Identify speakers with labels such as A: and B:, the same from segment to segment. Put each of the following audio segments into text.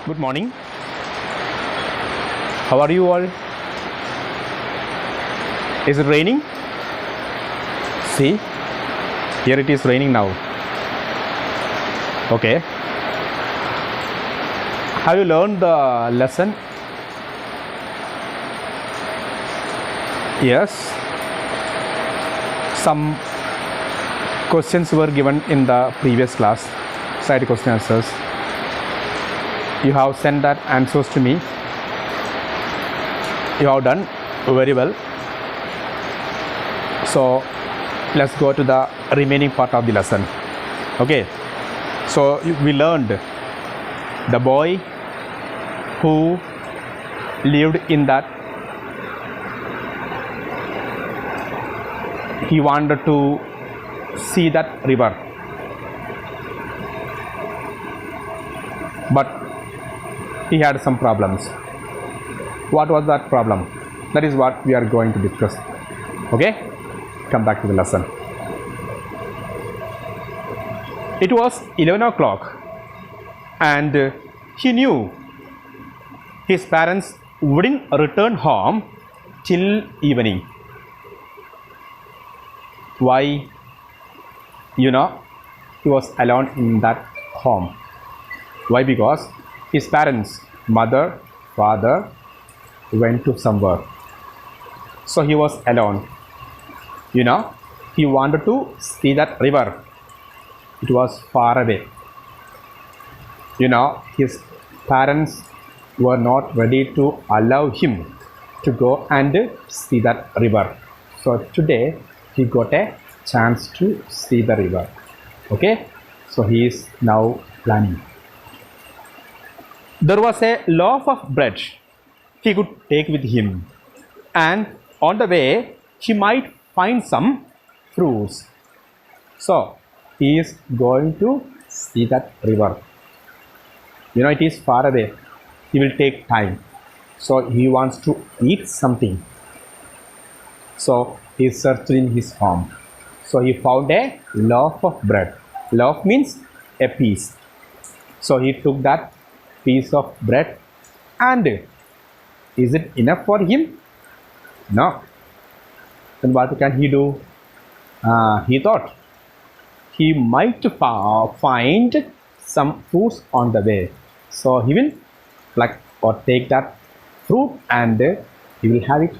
A: Good morning. How are you all? Is it raining? See, here it is raining now. Okay. Have you learned the lesson? Yes. Some questions were given in the previous class, side question answers. You have sent that answers to me. You have done very well. So let's go to the remaining part of the lesson. Okay, so we learned the boy who lived in that, he wanted to see that river, but he had some problems. What was that problem? That is what we are going to discuss. Okay, come back to the lesson. It was 11 o'clock and he knew his parents wouldn't return home till evening. Why? He was alone in that home. Why? Because his parents, mother, father, went to somewhere. So he was alone. He wanted to see that river. It was far away. His parents were not ready to allow him to go and see that river. So today he got a chance to see the river. Okay, so he is now planning. There was a loaf of bread he could take with him, and on the way he might find some fruits. So he is going to see that river. It is far away. He will take time. So he wants to eat something. So he searched in his home. So he found a loaf of bread. Loaf means a piece. So he took that piece of bread, and is it enough for him? No. Then what can he do? He thought he might find some fruits on the way. So he will pluck or take that fruit and he will have it.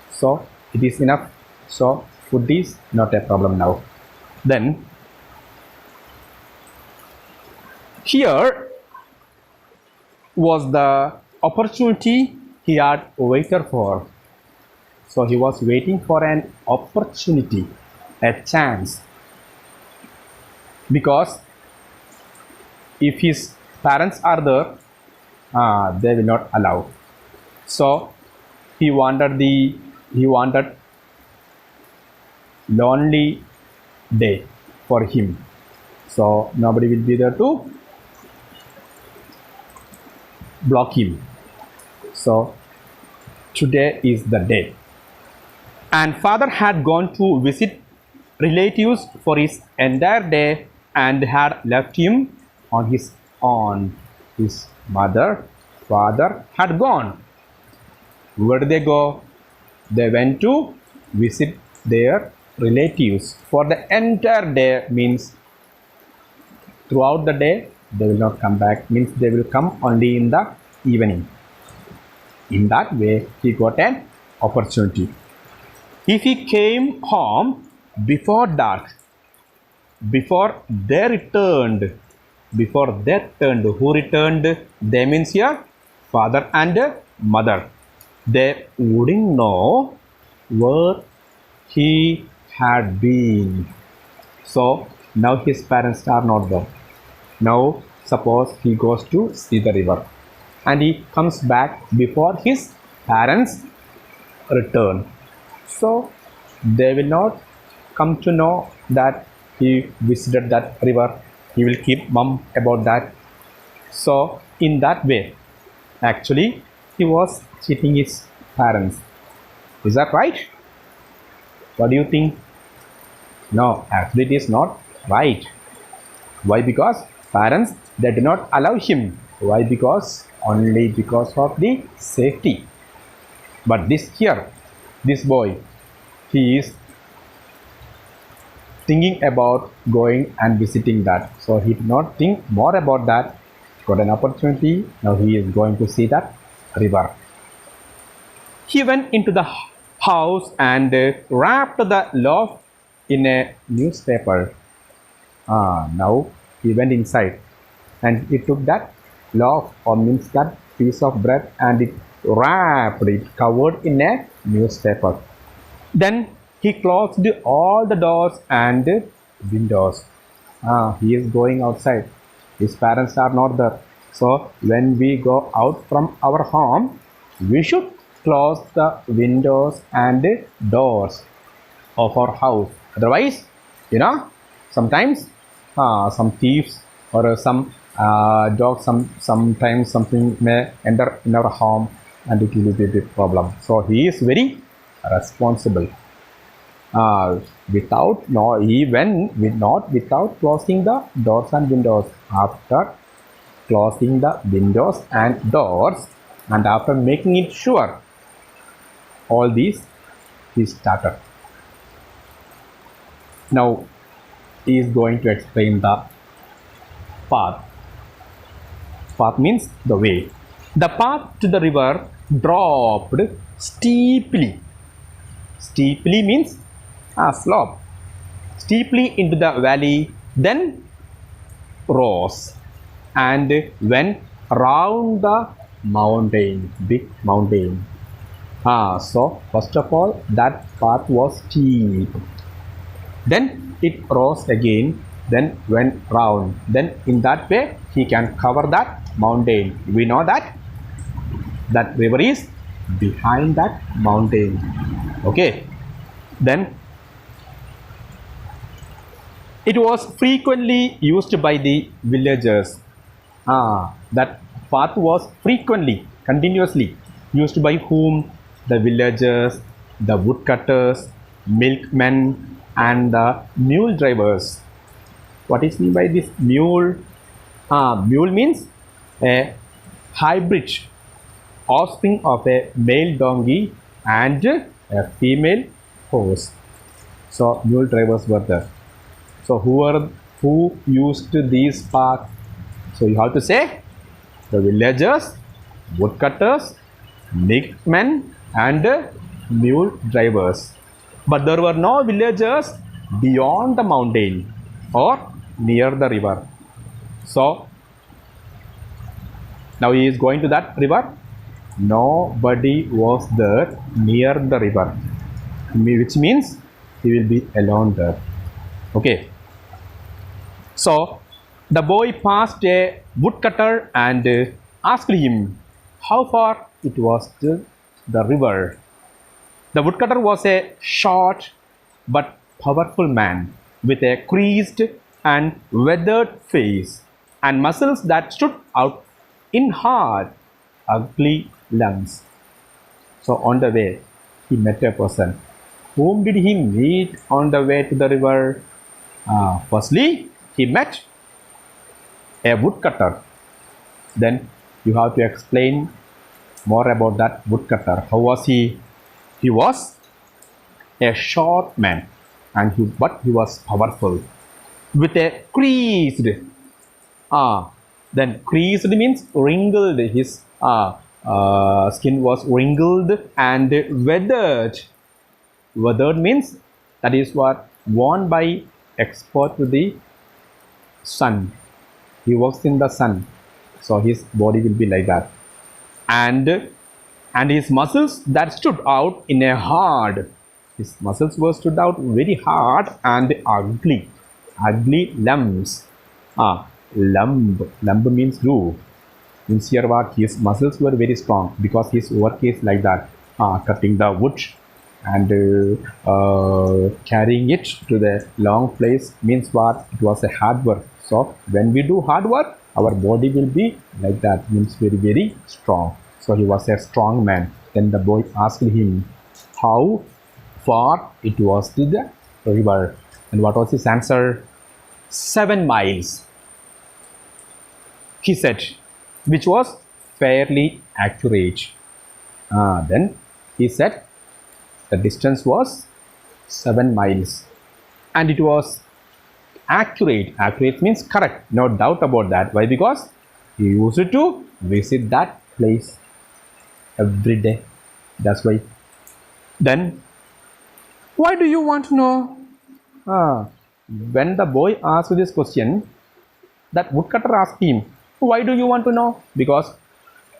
A: So it is enough. So food is not a problem now. Then here was the opportunity he had waited for. So he was waiting for an opportunity, a chance. Because if his parents are there, they will not allow. So he wanted lonely day for him. So nobody will be there to block him. So today is the day. And father had gone to visit relatives for his entire day and had left him on his own. His mother, father had gone. Where did they go? They went to visit their relatives for the entire day. Means throughout the day they will not come back. Means they will come only in the evening. In that way he got an opportunity. If he came home before dark, before they returned, who returned? They means here father and mother. They wouldn't know where he had been. So now his parents are not there. Now suppose he goes to see the river and he comes back before his parents return. So they will not come to know that he visited that river. He will keep mum about that. So in that way, actually he was cheating his parents. Is that right? What do you think? No, actually it is not right. Why? Because parents, they do not allow him Why? Because only because of the safety. But this boy, he is thinking about going and visiting that. So he did not think more about that. Got an opportunity. Now he is going to see that river. He went into the house and wrapped the loaf in a newspaper. Now he went inside and he took that loaf, or means that piece of bread, and it wrapped it, covered in a newspaper. Then he closed all the doors and windows. He is going outside. His parents are not there. So when we go out from our home, we should close the windows and doors of our house. Otherwise, sometimes some thieves or some dogs, sometimes something may enter in our home and it will be a big problem. So he is very responsible. Without closing the doors and windows. After closing the windows and doors, and after making it sure all these, he started. Now he is going to explain the path. Path means the way. The path to the river dropped steeply. Steeply means slope. Steeply into the valley, then rose and went round the mountain, big mountain. So first of all, that path was steep. Then it rose again, then went round. Then in that way, he can cover that mountain. We know that river is behind that mountain. Okay. Then it was frequently used by the villagers. That path was frequently, continuously used by whom? The villagers, the woodcutters, milkmen, and the mule drivers. What is meant by this mule? Mule means a hybrid offspring of a male donkey and a female horse. So mule drivers were there. So who used these paths? So you have to say the villagers, woodcutters, milkmen, and mule drivers. But there were no villagers beyond the mountain or near the river. So now he is going to that river. Nobody was there near the river, which means he will be alone there. Okay. So the boy passed a woodcutter and asked him how far it was to the river. The woodcutter was a short but powerful man with a creased and weathered face and muscles that stood out in hard, ugly lumps. So on the way, he met a person. Whom did he meet on the way to the river? Firstly, he met a woodcutter. Then you have to explain more about that woodcutter. How was he? He was a short man, but he was powerful with a creased. Then creased means wrinkled. His skin was wrinkled and weathered. Weathered means that is what worn by exposed to the sun. He works in the sun, so his body will be like that. And his muscles that stood out in a hard. His muscles were stood out very hard and ugly lumps. Lump means groove. Means here what his muscles were very strong because his work is like that. Cutting the wood and carrying it to the long place means what? It was a hard work. So when we do hard work, our body will be like that, means very, very strong. So he was a strong man. Then the boy asked him how far it was to the river. And what was his answer? 7 miles. He said, which was fairly accurate. Then he said the distance was 7 miles and it was accurate. Accurate means correct, no doubt about that. Why? Because he used to visit that place every day. That's why. Then why do you want to know? When the boy asked this question, that woodcutter asked him, why do you want to know? Because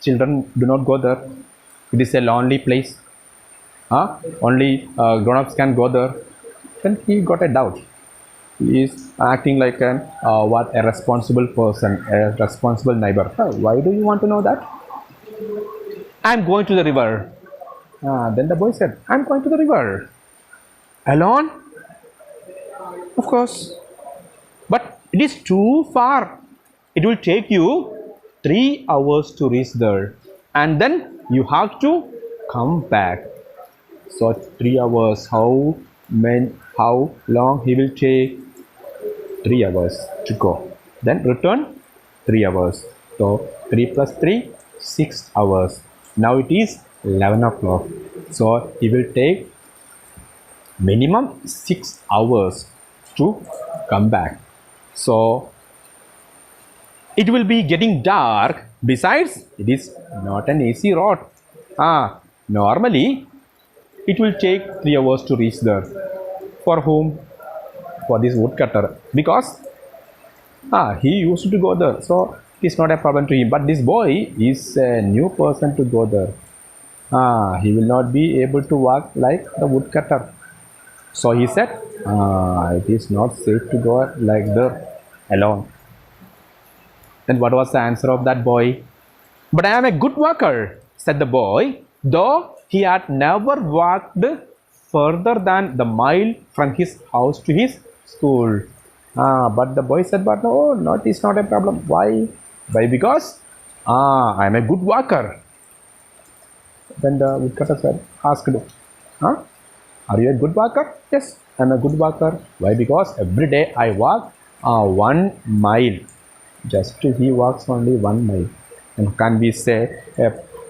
A: children do not go there. It is a lonely place. Only grown-ups can go there. Then he got a doubt. He is acting like a responsible person, a responsible neighbor. Why do you want to know that? I'm going to the river. Then the boy said, I'm going to the river. Alone? Of course. But it is too far. It will take you 3 hours to reach there. And then you have to come back. So 3 hours, how long he will take? 3 hours to go. Then return 3 hours. So 3 plus 3, 6 hours. Now it is 11 o'clock. So he will take minimum 6 hours to come back. So it will be getting dark. Besides, it is not an easy road. Normally it will take 3 hours to reach there. For whom? For this woodcutter, because he used to go there, so it's not a problem to him. But this boy is a new person to go there. He will not be able to walk like the woodcutter. So he said, it is not safe to go like there alone. Then what was the answer of that boy? But I am a good walker, said the boy, though he had never walked further than the mile from his house to his school. But the boy said, but no, it's not a problem. Why? Why? Because I am a good walker. Then the woodcutter asked, are you a good walker? Yes, I am a good walker. Why? Because every day I walk 1 mile. Just he walks only 1 mile. And can we say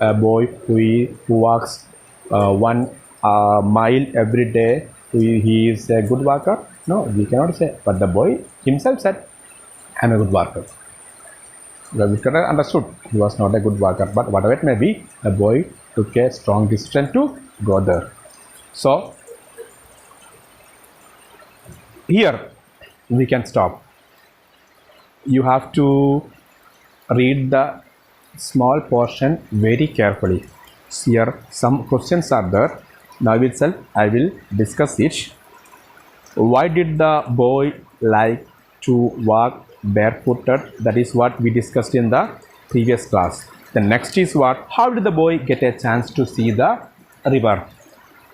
A: a boy who walks 1 mile every day, he is a good walker? No, we cannot say. But the boy himself said, I am a good walker. The woodcutter understood he was not a good walker, but whatever it may be, the boy took a strong decision to go there. So here we can stop. You have to read the small portion very carefully. Here some questions are there. Now itself I will discuss it. Why did the boy like to walk barefooted? That is what we discussed in the previous class. The next is what? How did the boy get a chance to see the river?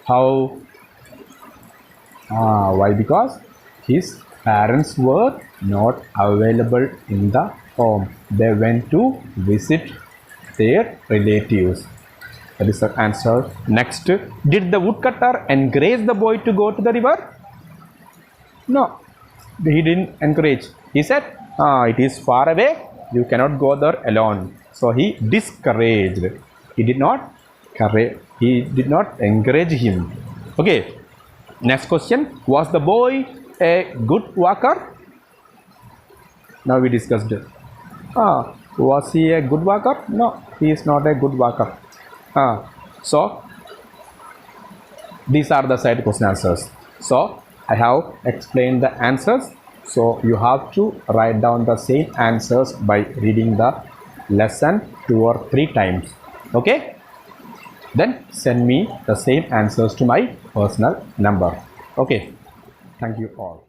A: How? Why? Because his parents were not available in the home. They went to visit their relatives. That is the answer. Next, did the woodcutter encourage the boy to go to the river? No, he didn't encourage. He said, it is far away, you cannot go there alone. So he discouraged. He did not encourage him. Okay, next question. Was the boy a good walker? Now we discussed it. Was he a good walker? No, he is not a good walker. So these are the side question answers. So I have explained the answers. So you have to write down the same answers by reading the lesson 2 or 3 times. Okay? Then send me the same answers to my personal number. Okay? Thank you all.